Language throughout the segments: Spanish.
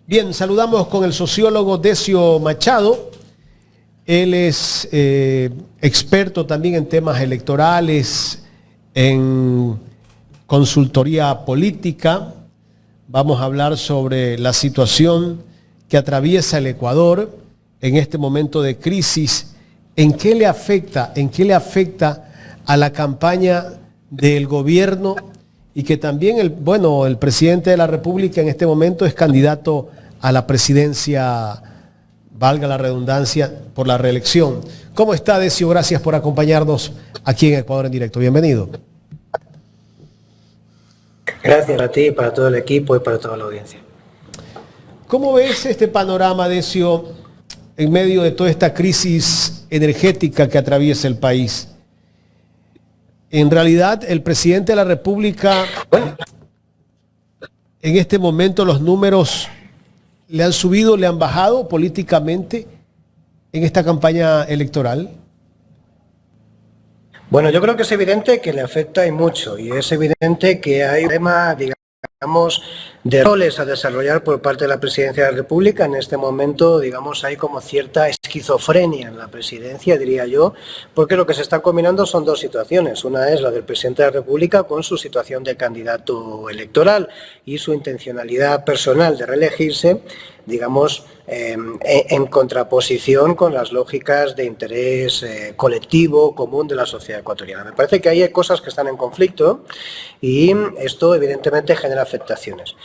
Bien, saludamos con el sociólogo Decio Machado. Él es experto también en temas electorales, en consultoría política. Vamos a hablar sobre la situación que atraviesa el Ecuador en este momento de crisis. ¿En qué le afecta a la campaña del gobierno? Y que también el presidente de la República en este momento es candidato a la presidencia, valga la redundancia, por la reelección. ¿Cómo está, Decio? Gracias por acompañarnos aquí en Ecuador en Directo. Bienvenido. Gracias a ti, para todo el equipo y para toda la audiencia. ¿Cómo ves este panorama, Decio, en medio de toda esta crisis energética que atraviesa el país? En realidad, el presidente de la República, en este momento los números le han subido, le han bajado políticamente en esta campaña electoral. Bueno, yo creo que es evidente que le afecta y mucho, y es evidente que hay un tema, digamos, de roles a desarrollar por parte de la Presidencia de la República. En este momento, digamos, hay como cierta esquizofrenia en la Presidencia, diría yo, porque lo que se está combinando son dos situaciones. Una es la del Presidente de la República con su situación de candidato electoral y su intencionalidad personal de reelegirse, digamos, en contraposición con las lógicas de interés colectivo, común de la sociedad ecuatoriana. Me parece que hay cosas que están en conflicto y esto evidentemente genera afectaciones.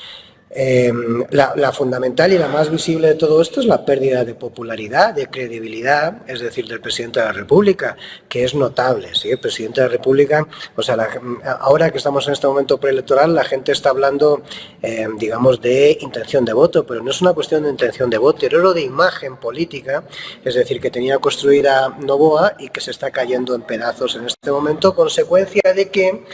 La fundamental y la más visible de todo esto es la pérdida de popularidad, de credibilidad, es decir, del presidente de la República, que es notable, ¿sí? El presidente de la República, o sea, ahora que estamos en este momento preelectoral, la gente está hablando, digamos, de intención de voto, pero no es una cuestión de intención de voto, era lo de imagen política, es decir, que tenía construida Noboa y que se está cayendo en pedazos en este momento, consecuencia de que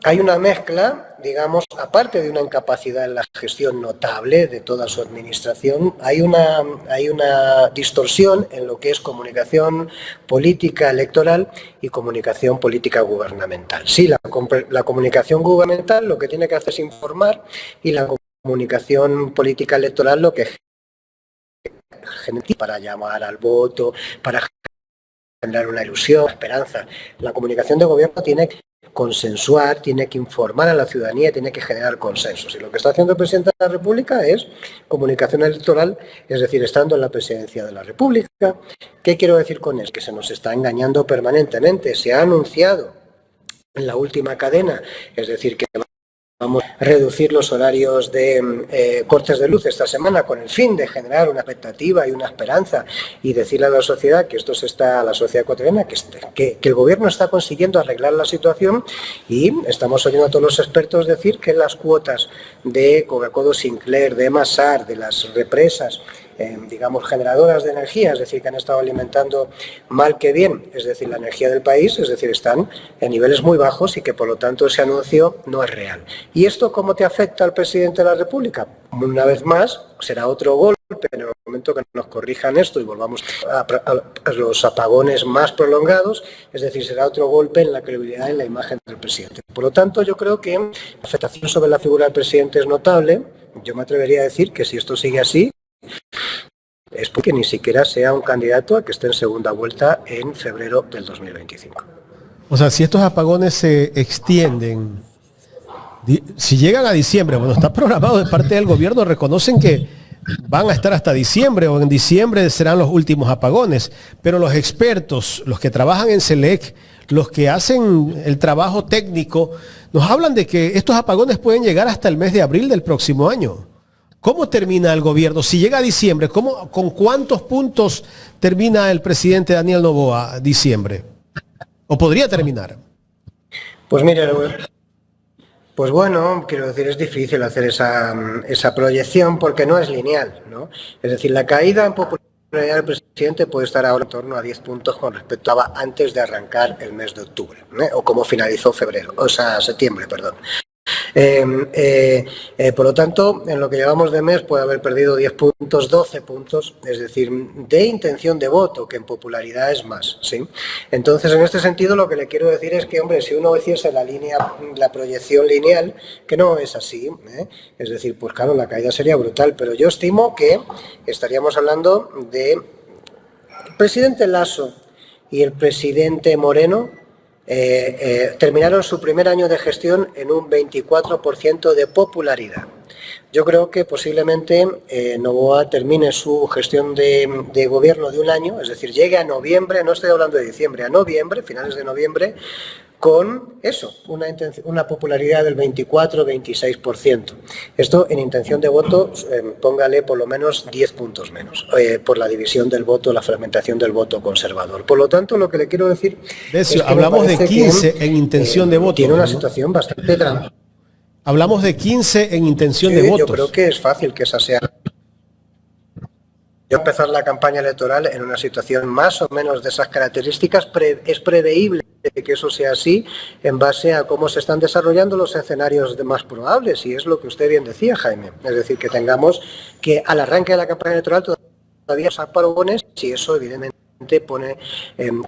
hay una mezcla, digamos, aparte de una incapacidad en la gestión notable de toda su administración, hay una distorsión en lo que es comunicación política electoral y comunicación política gubernamental. Sí, la comunicación gubernamental lo que tiene que hacer es informar, y la comunicación política electoral lo que genera para llamar al voto, para generar una ilusión, una esperanza. La comunicación de gobierno tiene que consensuar, tiene que informar a la ciudadanía, tiene que generar consensos. Y lo que está haciendo el presidente de la República es comunicación electoral, es decir, estando en la presidencia de la República. ¿Qué quiero decir con esto? Que se nos está engañando permanentemente. Se ha anunciado en la última cadena, es decir, que vamos a reducir los horarios de cortes de luz esta semana con el fin de generar una expectativa y una esperanza y decirle a la sociedad que a la sociedad ecuatoriana, que el gobierno está consiguiendo arreglar la situación, y estamos oyendo a todos los expertos decir que las cuotas de Coca-Cola Sinclair, de Masar, de las represas, digamos, generadoras de energía, es decir, que han estado alimentando mal que bien, es decir, la energía del país, es decir, están en niveles muy bajos y que por lo tanto ese anuncio no es real. ¿Y esto cómo te afecta al presidente de la República? Una vez más, será otro golpe en el momento que nos corrijan esto y volvamos a los apagones más prolongados, es decir, será otro golpe en la credibilidad y en la imagen del presidente. Por lo tanto, yo creo que la afectación sobre la figura del presidente es notable. Yo me atrevería a decir que si esto sigue así, es porque ni siquiera sea un candidato a que esté en segunda vuelta en febrero del 2025. O sea, si estos apagones se extienden, si llegan a diciembre, bueno, está programado de parte del gobierno, reconocen que van a estar hasta diciembre, o en diciembre serán los últimos apagones, pero los expertos, los que trabajan en SELEC, los que hacen el trabajo técnico, nos hablan de que estos apagones pueden llegar hasta el mes de abril del próximo año. ¿Cómo termina el gobierno? Si llega a diciembre, ¿con cuántos puntos termina el presidente Daniel Noboa diciembre? ¿O podría terminar? Pues mire, pues bueno, quiero decir, es difícil hacer esa proyección porque no es lineal, ¿no? Es decir, la caída en popularidad del presidente puede estar ahora en torno a 10 puntos con respecto a antes de arrancar el mes de octubre, ¿eh? O como finalizó septiembre, perdón. Por lo tanto, en lo que llevamos de mes puede haber perdido 10 puntos, 12 puntos, es decir, de intención de voto, que en popularidad es más, ¿sí? Entonces, en este sentido, lo que le quiero decir es que, hombre, si uno hiciese la proyección lineal, que no es así, es decir, pues claro, la caída sería brutal, pero yo estimo que estaríamos hablando de el presidente Lasso y el presidente Moreno terminaron su primer año de gestión en un 24% de popularidad. Yo creo que posiblemente Noboa termine su gestión de gobierno de un año, es decir, llegue a noviembre, no estoy hablando de diciembre, a noviembre, finales de noviembre, con eso, una popularidad del 24-26%. Esto en intención de voto, póngale por lo menos 10 puntos menos, por la división del voto, la fragmentación del voto conservador. Por lo tanto, lo que le quiero decir es que hablamos de 15 en intención de voto. Tiene una situación bastante dramática. Hablamos de 15 en intención de votos. Yo creo que es fácil que esa sea. Yo empezar la campaña electoral en una situación más o menos de esas características, es preveíble que eso sea así en base a cómo se están desarrollando los escenarios más probables, y es lo que usted bien decía, Jaime. Es decir, que tengamos que al arranque de la campaña electoral todavía esos parones, si eso evidentemente pone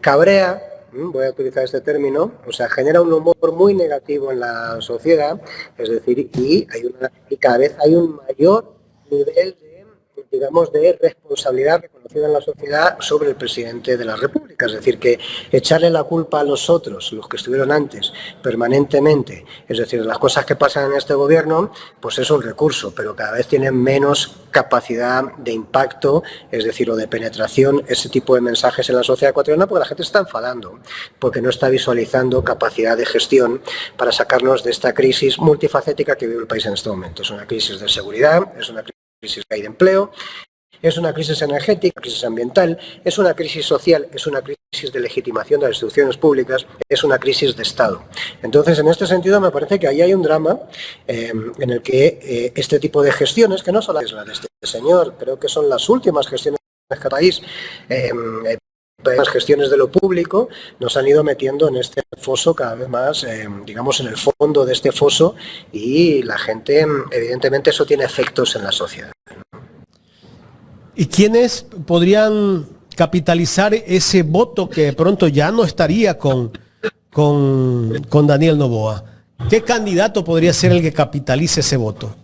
cabrea, voy a utilizar este término, o sea, genera un humor muy negativo en la sociedad, es decir, y cada vez hay un mayor nivel de responsabilidad reconocida en la sociedad sobre el presidente de la República. Es decir, que echarle la culpa a los otros, los que estuvieron antes, permanentemente, es decir, las cosas que pasan en este gobierno, pues es un recurso, pero cada vez tienen menos capacidad de impacto, es decir, o de penetración, ese tipo de mensajes en la sociedad ecuatoriana, porque la gente está enfadando, porque no está visualizando capacidad de gestión para sacarnos de esta crisis multifacética que vive el país en este momento. Es una crisis de seguridad, es una crisis de empleo, es una crisis energética, crisis ambiental, es una crisis social, es una crisis de legitimación de las instituciones públicas, es una crisis de Estado. Entonces, en este sentido, me parece que ahí hay un drama en el que este tipo de gestiones, que no solo es la de este señor, creo que son las últimas gestiones de este país, las gestiones de lo público, nos han ido metiendo en este foso cada vez más, digamos, en el fondo de este foso, y la gente, evidentemente, eso tiene efectos en la sociedad. ¿Y quiénes podrían capitalizar ese voto que de pronto ya no estaría con Daniel Noboa? ¿Qué candidato podría ser el que capitalice ese voto?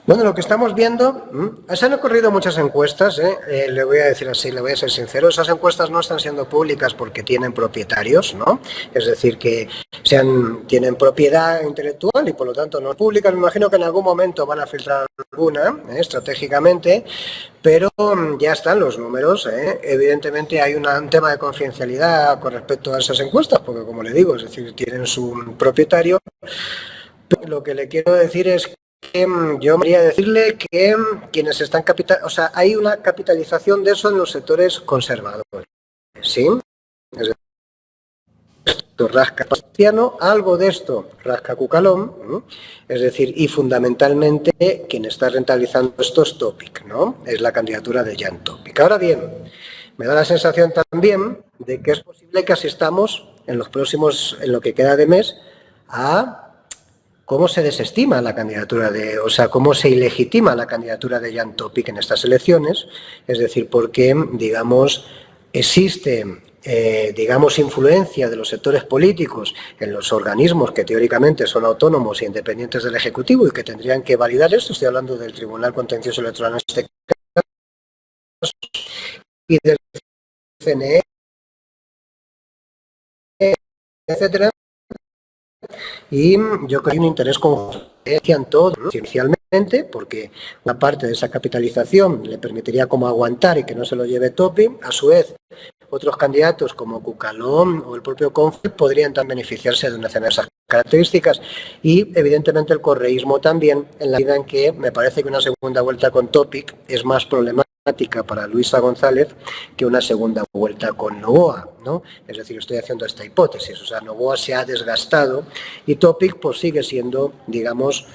Bueno, lo que estamos viendo, se han ocurrido muchas encuestas, le voy a decir así, le voy a ser sincero, esas encuestas no están siendo públicas porque tienen propietarios, ¿no? Es decir, que tienen propiedad intelectual y por lo tanto no públicas. Me imagino que en algún momento van a filtrar alguna, estratégicamente, pero ya están los números. Evidentemente hay un tema de confidencialidad con respecto a esas encuestas, porque como le digo, es decir, tienen su propietario. Pero lo que le quiero decir es que yo quería decirle que quienes están hay una capitalización de eso en los sectores conservadores, ¿sí? Es decir, esto rasca Pastiano, algo de esto rasca Cucalón, es decir, y fundamentalmente quien está rentabilizando esto es Topic, ¿no? Es la candidatura de Jan Topic. Ahora bien, me da la sensación también de que es posible que asistamos en lo que queda de mes, a cómo se desestima la candidatura cómo se ilegitima la candidatura de Jan Topic en estas elecciones, es decir, porque, digamos, existe, influencia de los sectores políticos en los organismos que teóricamente son autónomos e independientes del Ejecutivo y que tendrían que validar esto. Estoy hablando del Tribunal Contencioso Electoral en este caso, y del CNE, etcétera. Y yo creo que hay un interés conjunto en todo, ¿no? Inicialmente, porque una parte de esa capitalización le permitiría como aguantar y que no se lo lleve Topic. A su vez, otros candidatos como Cucalón o el propio Confe podrían también beneficiarse de una de esas características, y evidentemente el correísmo también, en la medida en que me parece que una segunda vuelta con Topic es más problemática para Luisa González que una segunda vuelta con Noboa, ¿no? Es decir, estoy haciendo esta hipótesis, o sea, Noboa se ha desgastado y Topic pues sigue siendo, digamos,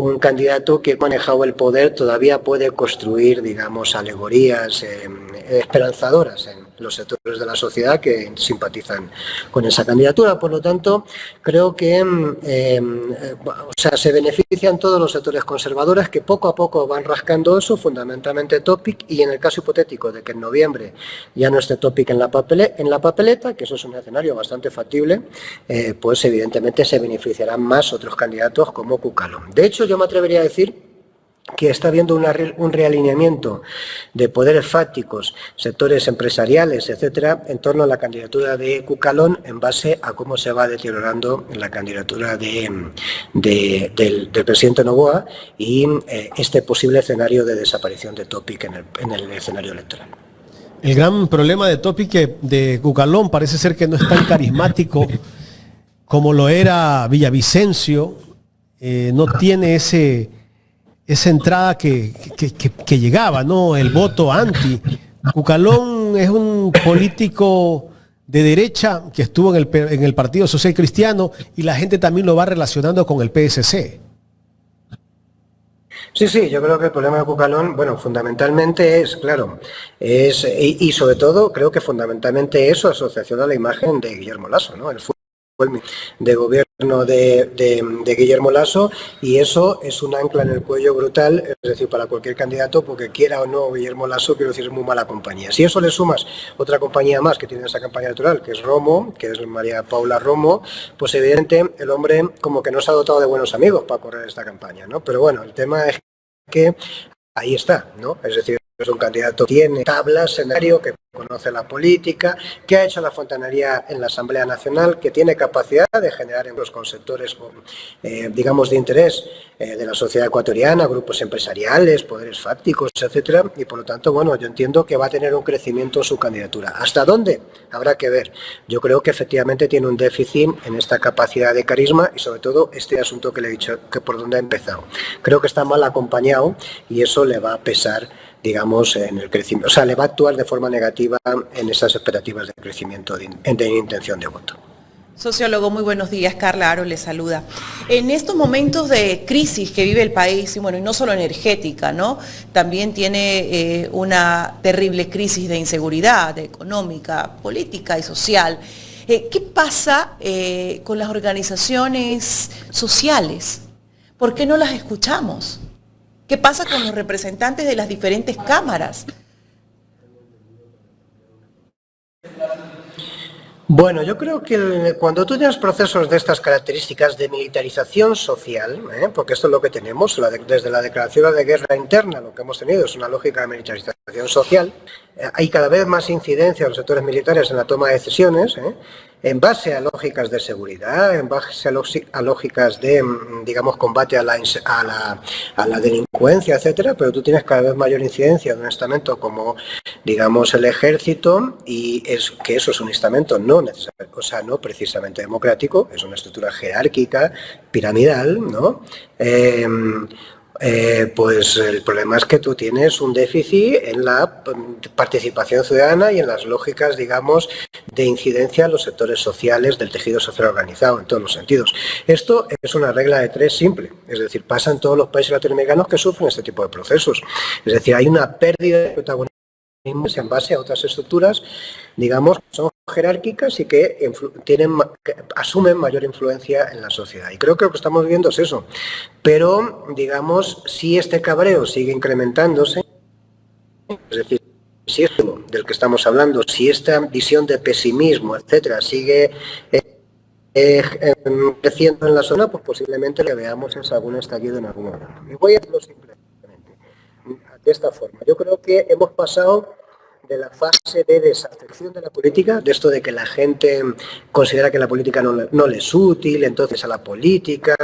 un candidato que ha manejado el poder todavía puede construir, digamos, alegorías esperanzadoras en los sectores de la sociedad que simpatizan con esa candidatura. Por lo tanto, creo que se benefician todos los sectores conservadores que poco a poco van rascando eso, fundamentalmente Topic, y en el caso hipotético de que en noviembre ya no esté Topic en la papeleta, que eso es un escenario bastante factible, pues evidentemente se beneficiarán más otros candidatos como Cucalón. De hecho, yo me atrevería a decir que está habiendo un realineamiento de poderes fácticos, sectores empresariales, etcétera, en torno a la candidatura de Cucalón en base a cómo se va deteriorando la candidatura del presidente Noboa y este posible escenario de desaparición de Topic en el escenario electoral. El gran problema de Topic de Cucalón parece ser que no es tan carismático como lo era Villavicencio, no tiene esa entrada que llegaba, ¿no? El voto anti. Cucalón es un político de derecha que estuvo en el Partido Social Cristiano y la gente también lo va relacionando con el PSC. Sí, yo creo que el problema de Cucalón, bueno, fundamentalmente es, claro, y sobre todo creo que fundamentalmente es su asociación a la imagen de Guillermo Lasso, ¿no? El de gobierno de Guillermo Lasso, y eso es un ancla en el cuello brutal, es decir, para cualquier candidato, porque quiera o no Guillermo Lasso, quiero decir, es muy mala compañía. Si eso le sumas otra compañía más que tiene esa campaña electoral, que es Romo, que es María Paula Romo, pues evidentemente el hombre como que no se ha dotado de buenos amigos para correr esta campaña, ¿no? Pero bueno, el tema es que ahí está, ¿no? Es decir, es un candidato que tiene tablas, escenario, que conoce la política, que ha hecho la fontanería en la Asamblea Nacional, que tiene capacidad de generar empleos con sectores, digamos, de interés de la sociedad ecuatoriana, grupos empresariales, poderes fácticos, etcétera, y por lo tanto, bueno, yo entiendo que va a tener un crecimiento su candidatura. ¿Hasta dónde? Habrá que ver. Yo creo que efectivamente tiene un déficit en esta capacidad de carisma y sobre todo este asunto que le he dicho, que por donde ha empezado. Creo que está mal acompañado y eso le va a pesar, digamos, en el crecimiento, o sea, le va a actuar de forma negativa en esas expectativas de crecimiento de intención de voto. Sociólogo, muy buenos días. Carla Aro le saluda. En estos momentos de crisis que vive el país, y bueno, y no solo energética, ¿no? También tiene una terrible crisis de inseguridad económica, política y social. ¿Qué pasa con las organizaciones sociales? ¿Por qué no las escuchamos? ¿Qué pasa con los representantes de las diferentes cámaras? Bueno, yo creo que cuando tú tienes procesos de estas características de militarización social, porque esto es lo que tenemos, desde la declaración de guerra interna, lo que hemos tenido es una lógica de militarización social, hay cada vez más incidencia de los sectores militares en la toma de decisiones, en base a lógicas de seguridad, en base a lógicas de, digamos, combate a la delincuencia, etcétera, pero tú tienes cada vez mayor incidencia de un estamento como, digamos, el ejército, y es que eso es un estamento no necesario, o sea, no precisamente democrático, es una estructura jerárquica, piramidal, ¿no? Pues el problema es que tú tienes un déficit en la participación ciudadana y en las lógicas, digamos, de incidencia en los sectores sociales del tejido social organizado, en todos los sentidos. Esto es una regla de tres simple, es decir, pasa en todos los países latinoamericanos que sufren este tipo de procesos. Es decir, hay una pérdida de protagonismo en base a otras estructuras, digamos, son jerárquicas y que asumen mayor influencia en la sociedad. Y creo que lo que estamos viendo es eso. Pero, digamos, si este cabreo sigue incrementándose, es decir, si esto del que estamos hablando, si esta visión de pesimismo, etcétera, sigue creciendo en la zona, pues posiblemente le veamos en algún estallido en algún momento. Y voy a decirlo simplemente de esta forma. Yo creo que hemos pasado de la fase de desafección de la política, de esto de que la gente considera que la política no le es útil, entonces a la política,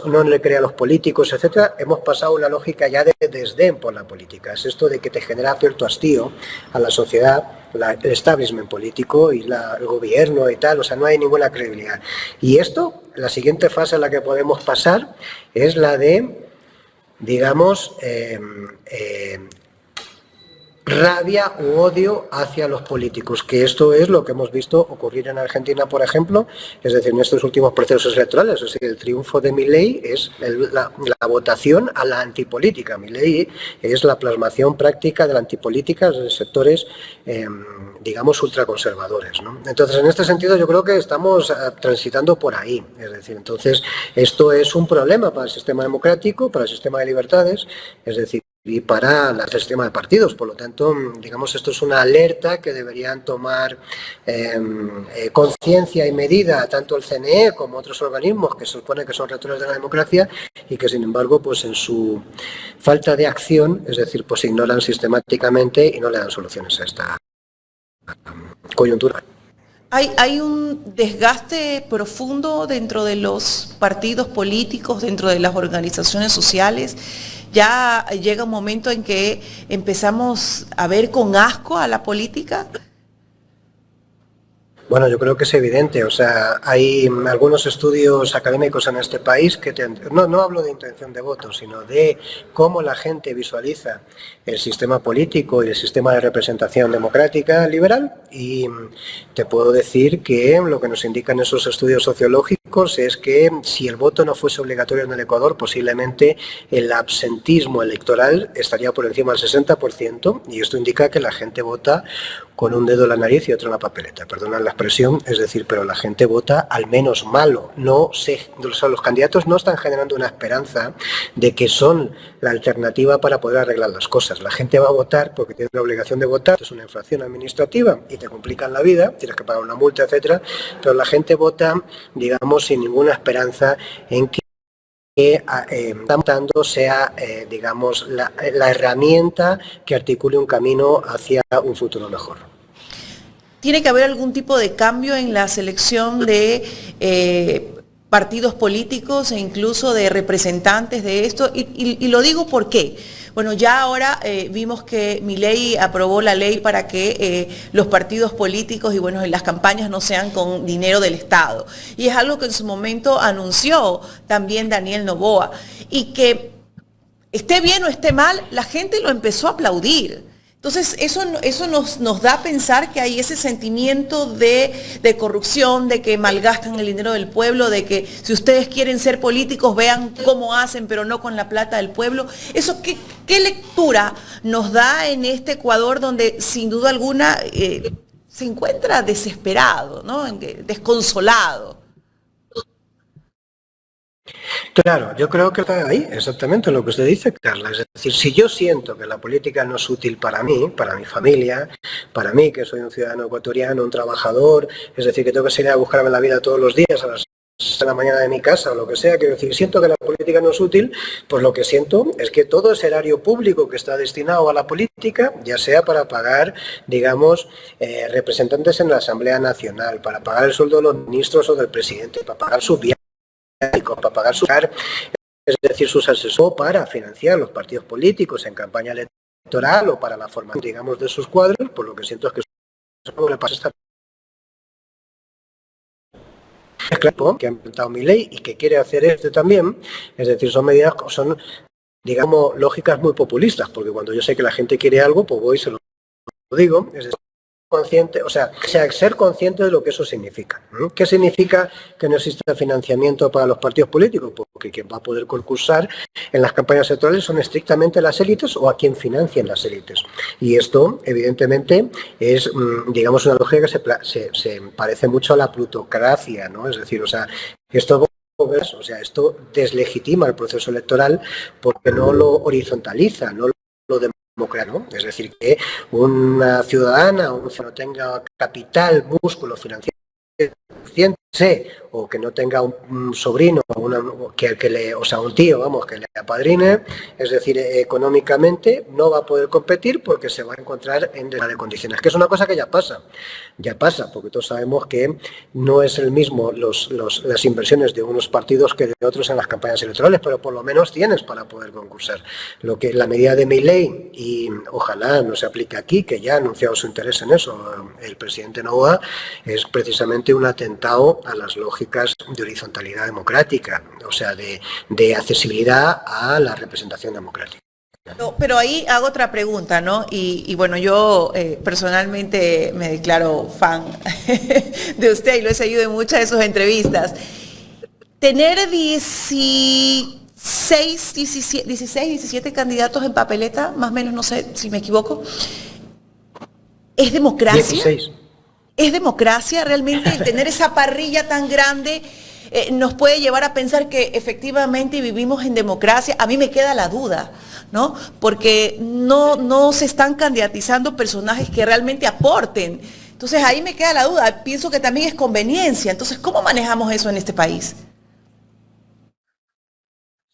no le cree a los políticos, etcétera. Hemos pasado a una lógica ya de desdén por la política. Es esto de que te genera cierto hastío a la sociedad, el establishment político y el gobierno y tal, o sea, no hay ninguna credibilidad. Y esto, la siguiente fase a la que podemos pasar es la de, digamos, rabia u odio hacia los políticos, que esto es lo que hemos visto ocurrir en Argentina, por ejemplo, es decir, en estos últimos procesos electorales. Es decir, el triunfo de Milei es la votación a la antipolítica. Milei es la plasmación práctica de la antipolítica de sectores, digamos, ultraconservadores, ¿no? Entonces, en este sentido, yo creo que estamos transitando por ahí. Es decir, entonces, esto es un problema para el sistema democrático, para el sistema de libertades, es decir, y para el sistema de partidos. Por lo tanto, digamos, esto es una alerta que deberían tomar conciencia y medida tanto el CNE como otros organismos que se supone que son rectores de la democracia y que, sin embargo, pues en su falta de acción, es decir, pues ignoran sistemáticamente y no le dan soluciones a esta coyuntura. Hay un desgaste profundo dentro de los partidos políticos, dentro de las organizaciones sociales. Ya llega un momento en que empezamos a ver con asco a la política. Bueno, yo creo que es evidente, o sea, hay algunos estudios académicos en este país que no hablo de intención de voto, sino de cómo la gente visualiza el sistema político y el sistema de representación democrática liberal, y te puedo decir que lo que nos indican esos estudios sociológicos es que si el voto no fuese obligatorio en el Ecuador, posiblemente el absentismo electoral estaría por encima del 60%, y esto indica que la gente vota con un dedo en la nariz y otro en la papeleta, perdonad la expresión, es decir, pero la gente vota al menos malo. No sé, o sea, los candidatos no están generando una esperanza de que son la alternativa para poder arreglar las cosas. La gente va a votar porque tiene la obligación de votar, es una infracción administrativa y te complican la vida, tienes que pagar una multa, etcétera, pero la gente vota, digamos, sin ninguna esperanza en que votando sea, digamos, la herramienta que articule un camino hacia un futuro mejor. ¿Tiene que haber algún tipo de cambio en la selección de partidos políticos e incluso de representantes de esto? Y lo digo ¿por qué? Bueno, ya ahora vimos que Milei aprobó la ley para que los partidos políticos y bueno, las campañas no sean con dinero del Estado. Y es algo que en su momento anunció también Daniel Noboa. Y que esté bien o esté mal, la gente lo empezó a aplaudir. Entonces, eso nos da a pensar que hay ese sentimiento de corrupción, de que malgastan el dinero del pueblo, de que si ustedes quieren ser políticos, vean cómo hacen, pero no con la plata del pueblo. Eso, ¿qué lectura nos da en este Ecuador donde, sin duda alguna, se encuentra desesperado, ¿no? Desconsolado? Claro, yo creo que está ahí exactamente lo que usted dice, Carla. Es decir, si yo siento que la política no es útil para mí, para mi familia, para mí que soy un ciudadano ecuatoriano, un trabajador, es decir, que tengo que salir a buscarme la vida todos los días a las 6 de la mañana de mi casa o lo que sea, quiero decir, siento que la política no es útil, pues lo que siento es que todo ese erario público que está destinado a la política, ya sea para pagar, digamos, representantes en la Asamblea Nacional, para pagar el sueldo de los ministros o del presidente, para pagar sus viajes, para pagar es decir, sus asesores, para financiar los partidos políticos en campaña electoral o para la formación, digamos, de sus cuadros, por lo que siento es que eso le pasa a esta que ha implementado Milei y que quiere hacer este también, es decir, son medidas, son, digamos, lógicas muy populistas, porque cuando yo sé que la gente quiere algo, pues voy y se lo digo, es decir, consciente, o sea, ser consciente de lo que eso significa. ¿Qué significa que no exista financiamiento para los partidos políticos? Porque quien va a poder concursar en las campañas electorales son estrictamente las élites o a quien financian las élites. Y esto, evidentemente, es, digamos, una lógica que se parece mucho a la plutocracia, ¿no? Es decir, o sea, esto deslegitima el proceso electoral porque no lo horizontaliza, no lo democrático. ¿No? Es decir, que una ciudadana o un ciudadano tenga capital, músculo financiero suficiente, o que no tenga un sobrino o sea, un tío, vamos, que le apadrine, es decir, económicamente no va a poder competir porque se va a encontrar en desigualdad de condiciones, que es una cosa que ya pasa, porque todos sabemos que no es el mismo las inversiones de unos partidos que de otros en las campañas electorales, pero por lo menos tienes para poder concursar. Lo que la medida de Milei, y ojalá no se aplique aquí, que ya ha anunciado su interés en eso, el presidente Noboa, es precisamente un atentado a las lógicas de horizontalidad democrática, o sea, de accesibilidad a la representación democrática. Pero ahí hago otra pregunta, ¿no? Y bueno, yo personalmente me declaro fan de usted y lo he seguido en muchas de sus entrevistas. Tener 17 candidatos en papeleta, más o menos, no sé si me equivoco, ¿es democracia? 16. ¿Es democracia realmente el tener esa parrilla tan grande? Nos puede llevar a pensar que efectivamente vivimos en democracia. A mí me queda la duda, ¿no? Porque no se están candidatizando personajes que realmente aporten. Entonces ahí me queda la duda. Pienso que también es conveniencia. Entonces, ¿cómo manejamos eso en este país?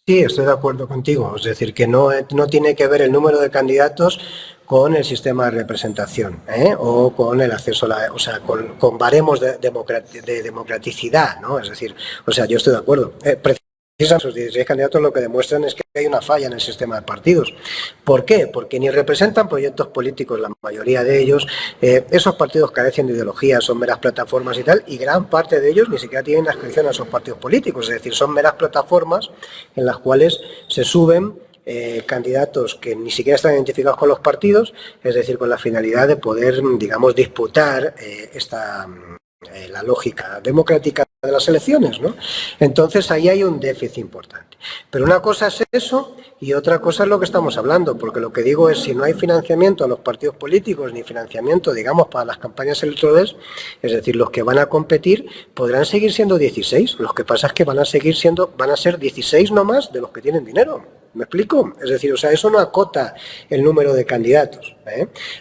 Sí, estoy de acuerdo contigo. Es decir, que no tiene que ver el número de candidatos con el sistema de representación, o con el acceso a la, o sea, con baremos de democraticidad, ¿no? Es decir, o sea, yo estoy de acuerdo. Precisamente esos 16 candidatos lo que demuestran es que hay una falla en el sistema de partidos. ¿Por qué? Porque ni representan proyectos políticos, la mayoría de ellos. Esos partidos carecen de ideología, son meras plataformas y tal, y gran parte de ellos ni siquiera tienen inscripción a esos partidos políticos, es decir, son meras plataformas en las cuales se suben candidatos que ni siquiera están identificados con los partidos, es decir, con la finalidad de poder, digamos, disputar la lógica democrática de las elecciones, ¿no? Entonces ahí hay un déficit importante. Pero una cosa es eso y otra cosa es lo que estamos hablando, porque lo que digo es, si no hay financiamiento a los partidos políticos ni financiamiento, digamos, para las campañas electorales, es decir, los que van a competir podrán seguir siendo 16, lo que pasa es que van a ser 16 no más de los que tienen dinero. ¿Me explico? Es decir, o sea, eso no acota el número de candidatos,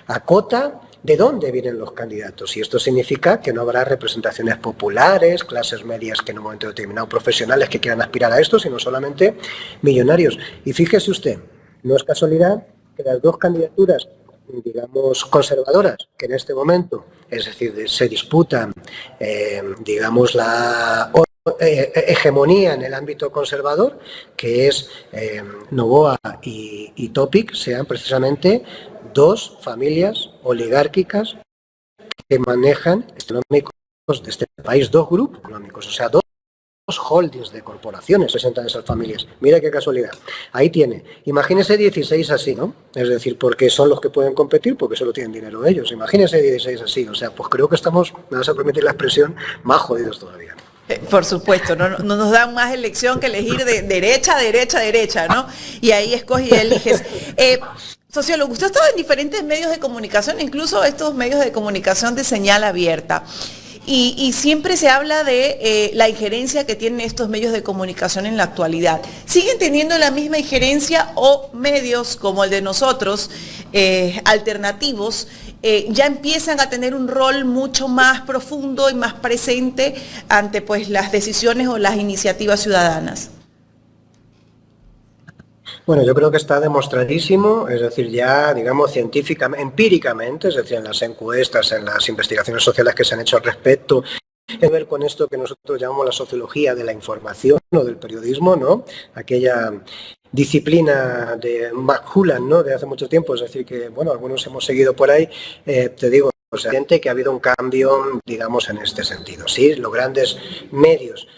acota de dónde vienen los candidatos, y esto significa que no habrá representaciones populares, clases medias que en un momento determinado, profesionales que quieran aspirar a esto, sino solamente millonarios. Y fíjese usted, no es casualidad que las dos candidaturas, digamos, conservadoras, que en este momento, es decir, se disputan, digamos, la hegemonía en el ámbito conservador, que es Noboa y Topic, sean precisamente dos familias oligárquicas que manejan económicos de este país, dos grupos económicos, o sea, dos holdings de corporaciones presentan esas familias. Mira qué casualidad. Ahí tiene. Imagínese 16 así, ¿no? Es decir, porque son los que pueden competir, porque solo tienen dinero ellos. Imagínese 16 así. O sea, pues creo que estamos, me vas a permitir la expresión, más jodidos todavía. Por supuesto, no nos dan más elección que elegir de derecha, derecha, derecha, ¿no? Y ahí escoges y eliges. Sociólogo, usted ha estado en diferentes medios de comunicación, incluso estos medios de comunicación de señal abierta. Y siempre se habla de la injerencia que tienen estos medios de comunicación en la actualidad. ¿Siguen teniendo la misma injerencia o medios como el de nosotros, alternativos, ya empiezan a tener un rol mucho más profundo y más presente ante pues las decisiones o las iniciativas ciudadanas? Bueno, yo creo que está demostradísimo, es decir, ya, digamos, científicamente, empíricamente, es decir, en las encuestas, en las investigaciones sociales que se han hecho al respecto, tiene que ver con esto que nosotros llamamos la sociología de la información o del periodismo, ¿no? Aquella disciplina de McCullan, ¿no? De hace mucho tiempo, es decir, que, bueno, algunos hemos seguido por ahí, te digo, o sea, que ha habido un cambio, digamos, en este sentido, ¿sí? Los grandes medios,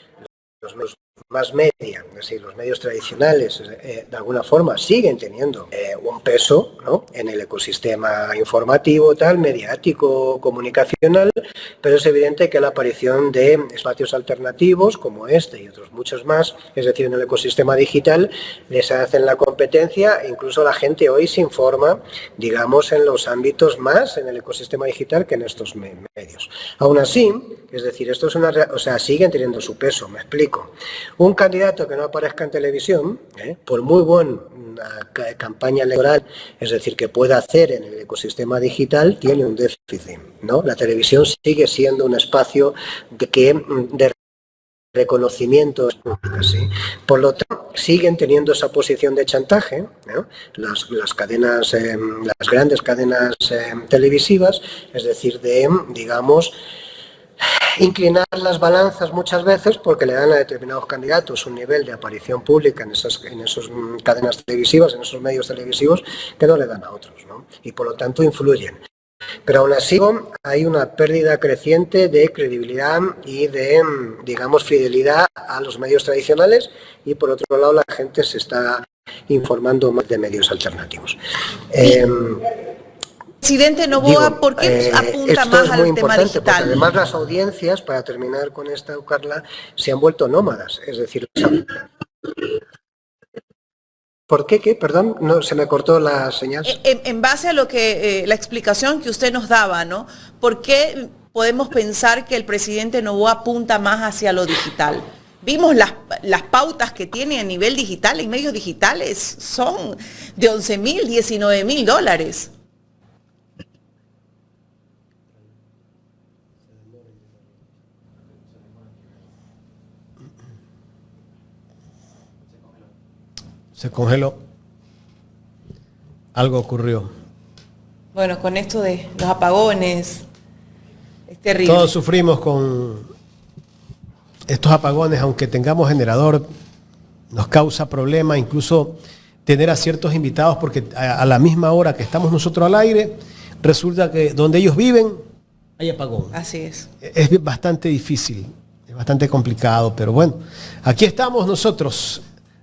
los más media, es decir, los medios tradicionales, de alguna forma siguen teniendo un peso, ¿no?, en el ecosistema informativo, tal, mediático, comunicacional, pero es evidente que la aparición de espacios alternativos como este y otros muchos más, es decir, en el ecosistema digital, les hacen la competencia, e incluso la gente hoy se informa, digamos, en los ámbitos más en el ecosistema digital que en estos medios. Aún así, es decir, esto es siguen teniendo su peso, me explico. Un candidato que no aparezca en televisión, por muy buena campaña electoral, es decir, que pueda hacer en el ecosistema digital, tiene un déficit, ¿no? La televisión sigue siendo un espacio de reconocimiento, ¿sí? Por lo tanto, siguen teniendo esa posición de chantaje, ¿no? Las cadenas, las grandes cadenas televisivas, es decir, de, digamos, inclinar las balanzas muchas veces porque le dan a determinados candidatos un nivel de aparición pública en esas cadenas televisivas, en esos medios televisivos, que no le dan a otros, ¿no? Y por lo tanto influyen. Pero aún así hay una pérdida creciente de credibilidad y de, digamos, fidelidad a los medios tradicionales, y por otro lado la gente se está informando más de medios alternativos. Presidente Noboa, ¿por qué apunta esto más es al muy tema importante, digital? porque además las audiencias, para terminar con esta, Carla, se han vuelto nómadas. Es decir, ¿por qué? Perdón, no, se me cortó la señal. En base a lo que la explicación que usted nos daba, ¿no? ¿Por qué podemos pensar que el presidente Noboa apunta más hacia lo digital? Vimos las pautas que tiene a nivel digital, en medios digitales, son de 11.000, 19.000 dólares. Se congeló. Algo ocurrió. Bueno, con esto de los apagones, es terrible. Todos sufrimos con estos apagones, aunque tengamos generador, nos causa problema, incluso tener a ciertos invitados, porque a la misma hora que estamos nosotros al aire, resulta que donde ellos viven hay apagón. Así es. Es bastante difícil, es bastante complicado, pero bueno, aquí estamos nosotros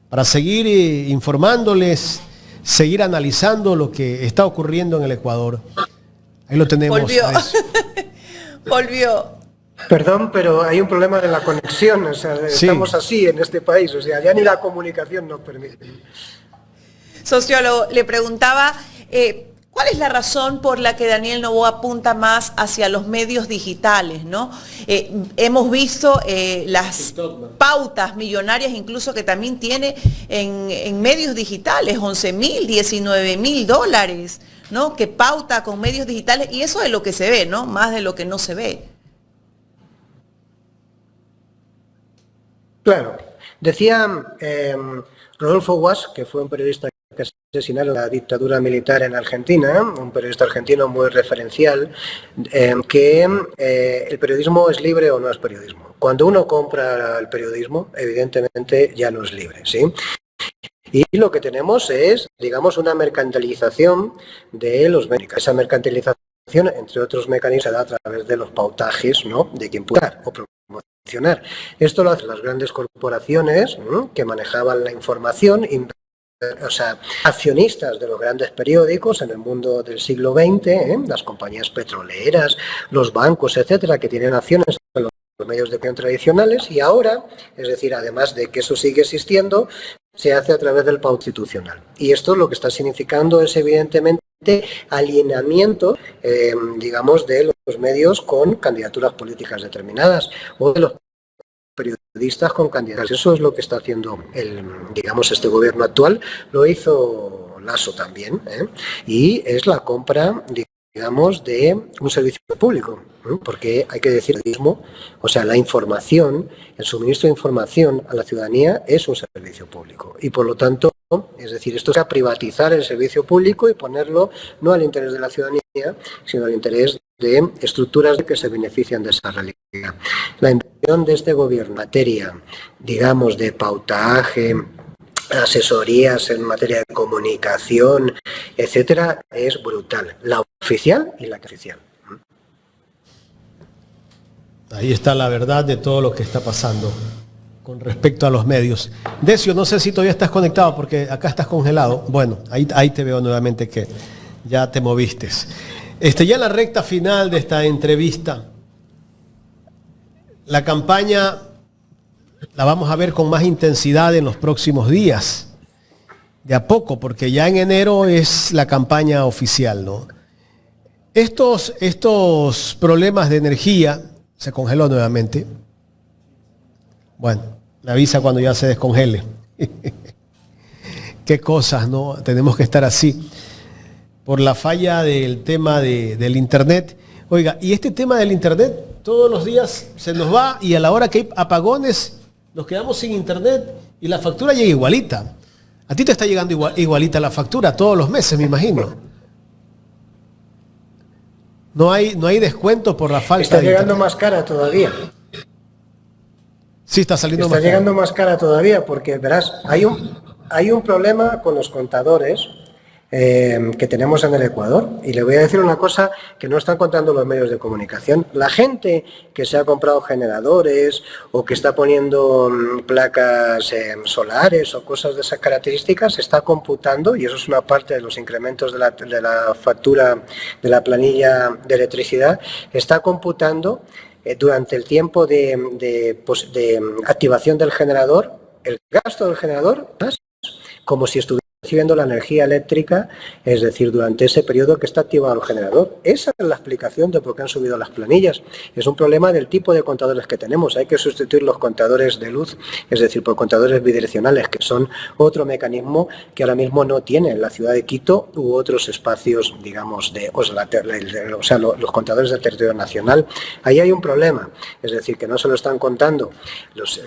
para seguir informándoles, seguir analizando lo que está ocurriendo en el Ecuador. Ahí lo tenemos. Volvió. Volvió. Perdón, pero hay un problema de la conexión, o sea, sí. Estamos así en este país, o sea, ya ni la comunicación nos permite. Sociólogo, le preguntaba, ¿cuál es la razón por la que Daniel Noboa apunta más hacia los medios digitales, ¿no? Hemos visto las pautas millonarias incluso que también tiene en medios digitales, 11.000, 19.000 dólares, ¿no? Que pauta con medios digitales, y eso es lo que se ve, ¿no? Más de lo que no se ve. Claro. Decía Rodolfo Guas, que fue un periodista que asesinaron en la dictadura militar en Argentina, un periodista argentino muy referencial, que el periodismo es libre o no es periodismo. Cuando uno compra el periodismo, evidentemente ya no es libre, ¿sí? Y lo que tenemos es, digamos, una mercantilización de los medios. Esa mercantilización, entre otros mecanismos, se da a través de los pautajes, ¿no?, de quién puede dar o promocionar. Esto lo hacen las grandes corporaciones, ¿no?, que manejaban la información, o sea, accionistas de los grandes periódicos en el mundo del siglo XX, las compañías petroleras, los bancos, etcétera, que tienen acciones en los medios de opinión tradicionales, y ahora, es decir, además de que eso sigue existiendo, se hace a través del pago institucional. Y esto lo que está significando es, evidentemente, alineamiento, digamos, de los medios con candidaturas políticas determinadas, o de los periodistas con candidaturas. Eso es lo que está haciendo digamos, este gobierno actual. Lo hizo Lasso también, y es la compra, digamos, de un servicio público, porque hay que decir lo mismo, o sea, la información, el suministro de información a la ciudadanía es un servicio público, y por lo tanto, es decir, esto es privatizar el servicio público y ponerlo no al interés de la ciudadanía, sino al interés de estructuras que se benefician de esa realidad. La intención de este gobierno en materia, digamos, de pautaje, asesorías en materia de comunicación, etcétera, es brutal. La oficial y la que oficial. Ahí está la verdad de todo lo que está pasando con respecto a los medios. Decio, no sé si todavía estás conectado porque acá estás congelado. Bueno, ahí te veo nuevamente que ya te moviste. Ya en la recta final de esta entrevista, la campaña la vamos a ver con más intensidad en los próximos días, de a poco, porque ya en enero es la campaña oficial, ¿no? Estos problemas de energía, se congeló nuevamente. Bueno, me avisa cuando ya se descongele. Qué cosas, ¿no? Tenemos que estar así. Por la falla del tema del internet. Oiga, y este tema del internet, todos los días se nos va, y a la hora que hay apagones, nos quedamos sin internet y la factura llega igualita. A ti te está llegando igualita la factura todos los meses, me imagino. No hay descuento por la falta Está de llegando internet. más cara todavía. Sí, está saliendo más Está cara. llegando más cara todavía porque, verás, hay un problema con los contadores, que tenemos en el Ecuador. Y le voy a decir una cosa que no están contando los medios de comunicación. La gente que se ha comprado generadores o que está poniendo placas solares o cosas de esas características está computando, y eso es una parte de los incrementos de la factura de la planilla de electricidad, está computando durante el tiempo de activación del generador, el gasto del generador, como si estuviera recibiendo la energía eléctrica, es decir, durante ese periodo que está activado el generador. Esa es la explicación de por qué han subido las planillas. Es un problema del tipo de contadores que tenemos. Hay que sustituir los contadores de luz, es decir, por contadores bidireccionales, que son otro mecanismo que ahora mismo no tiene la ciudad de Quito u otros espacios, digamos, los contadores del territorio nacional. Ahí hay un problema, es decir, que no se lo están contando los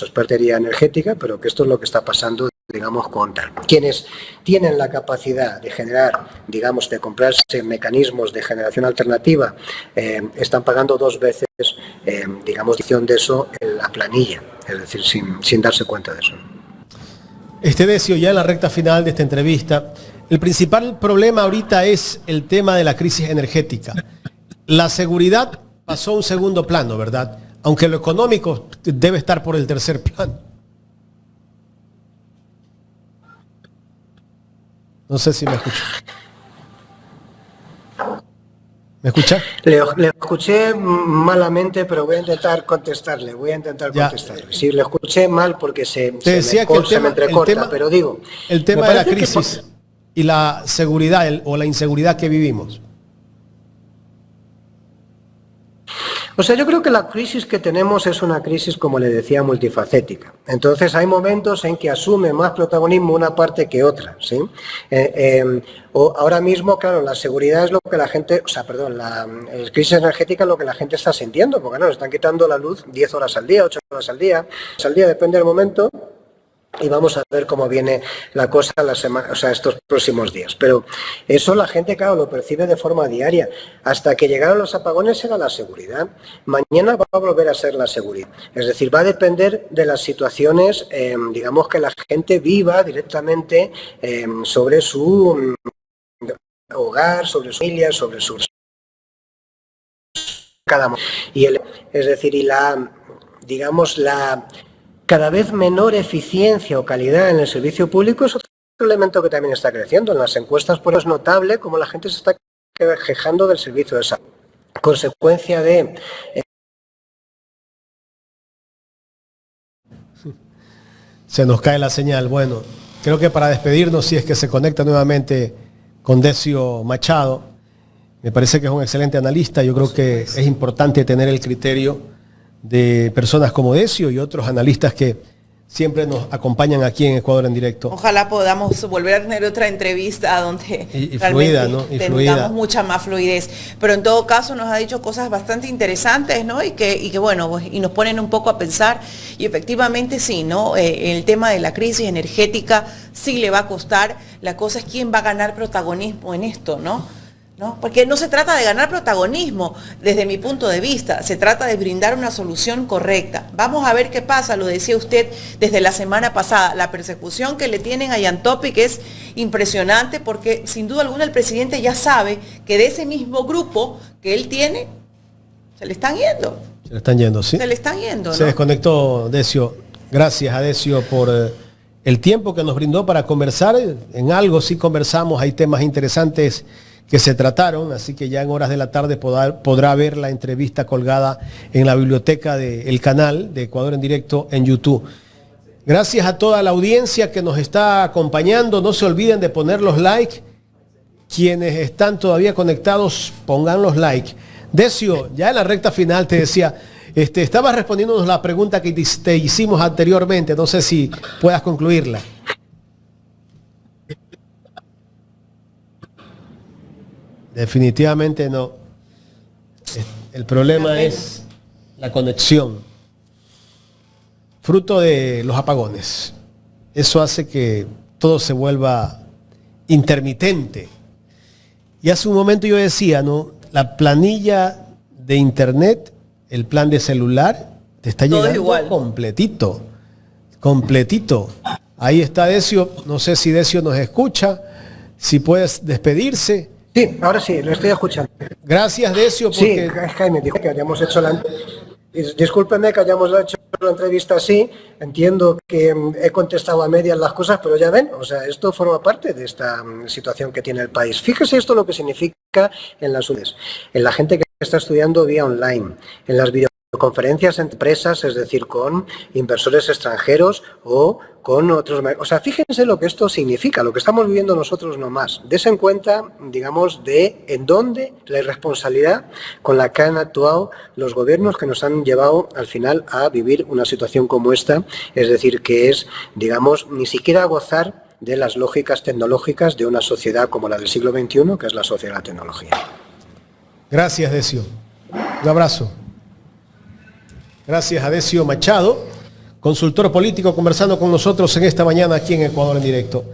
expertos en energética, pero que esto es lo que está pasando, digamos, con quienes tienen la capacidad de generar, digamos, de comprarse mecanismos de generación alternativa, están pagando 2 veces, digamos, de eso en la planilla, es decir, sin darse cuenta de eso. Decio, ya en la recta final de esta entrevista, el principal problema ahorita es el tema de la crisis energética. La seguridad pasó a un segundo plano, ¿verdad? Aunque lo económico debe estar por el tercer plano. No sé si me escucha. ¿Me escucha? Le escuché malamente, pero voy a intentar contestarle. Sí, le escuché mal porque se me entrecorta, pero digo... El tema de la crisis y la seguridad o la inseguridad que vivimos. O sea, yo creo que la crisis que tenemos es una crisis, como le decía, multifacética. Entonces hay momentos en que asume más protagonismo una parte que otra, ¿sí? Ahora mismo, claro, la seguridad es lo que la gente, la crisis energética es lo que la gente está sintiendo, porque nos están quitando la luz 10 horas al día, 8 horas al día, depende del momento. Y vamos a ver cómo viene la cosa estos próximos días. Pero eso la gente, claro, lo percibe de forma diaria. Hasta que llegaron los apagones era la seguridad. Mañana va a volver a ser la seguridad. Es decir, va a depender de las situaciones, digamos, que la gente viva directamente sobre su hogar, sobre su familia, sobre sus... la cada vez menor eficiencia o calidad en el servicio público es otro elemento que también está creciendo. En las encuestas, por eso es notable cómo la gente se está quejando del servicio de salud. Consecuencia de... Se nos cae la señal. Bueno, creo que para despedirnos, si es que se conecta nuevamente con Decio Machado, me parece que es un excelente analista. Yo creo que es importante tener el criterio de personas como Decio y otros analistas que siempre nos acompañan aquí en Ecuador en Directo. Ojalá podamos volver a tener otra entrevista donde y fluida, ¿no? Y tengamos mucha más fluidez. Pero en todo caso nos ha dicho cosas bastante interesantes, ¿no? Y que bueno, pues, y nos ponen un poco a pensar. Y efectivamente sí, ¿no? El tema de la crisis energética sí le va a costar. La cosa es quién va a ganar protagonismo en esto, ¿no? ¿No? Porque no se trata de ganar protagonismo desde mi punto de vista, se trata de brindar una solución correcta. Vamos a ver qué pasa, lo decía usted desde la semana pasada, la persecución que le tienen a Yantopic es impresionante porque sin duda alguna el presidente ya sabe que de ese mismo grupo que él tiene, se le están yendo. Se le están yendo, sí. Se le están yendo, ¿no? Se desconectó Decio. Gracias a Decio por el tiempo que nos brindó para conversar. En algo sí conversamos, hay temas interesantes que se trataron, así que ya en horas de la tarde podrá ver la entrevista colgada en la biblioteca del canal de Ecuador en Directo en YouTube. Gracias a toda la audiencia que nos está acompañando. No se olviden de poner los likes. Quienes están todavía conectados, pongan los likes. Decio, ya en la recta final te decía, estabas respondiéndonos la pregunta que te hicimos anteriormente. No sé si puedas concluirla. Definitivamente no. El problema es la conexión, fruto de los apagones. Eso hace que todo se vuelva intermitente. Y hace un momento yo decía, ¿no? La planilla de internet, el plan de celular, te está llegando completito. Ahí está Decio, no sé si Decio nos escucha. si puedes despedirse. Sí, ahora sí, lo estoy escuchando. Gracias, Decio, porque... Sí, Jaime dijo que hayamos hecho la... Discúlpeme que hayamos hecho la entrevista así, entiendo que he contestado a medias las cosas, pero ya ven, o sea, esto forma parte de esta situación que tiene el país. Fíjese esto lo que significa en las UNES, en la gente que está estudiando vía online, en las videoconferencias entre empresas, es decir, con inversores extranjeros o con otros... O sea, fíjense lo que esto significa, lo que estamos viviendo nosotros no más. Dese en cuenta, digamos, de en dónde la irresponsabilidad con la que han actuado los gobiernos que nos han llevado al final a vivir una situación como esta, es decir, que es, digamos, ni siquiera gozar de las lógicas tecnológicas de una sociedad como la del siglo XXI, que es la sociedad de la tecnología. Gracias, Decio. Un abrazo. Gracias a Decio Machado, consultor político, conversando con nosotros en esta mañana aquí en Ecuador en Directo.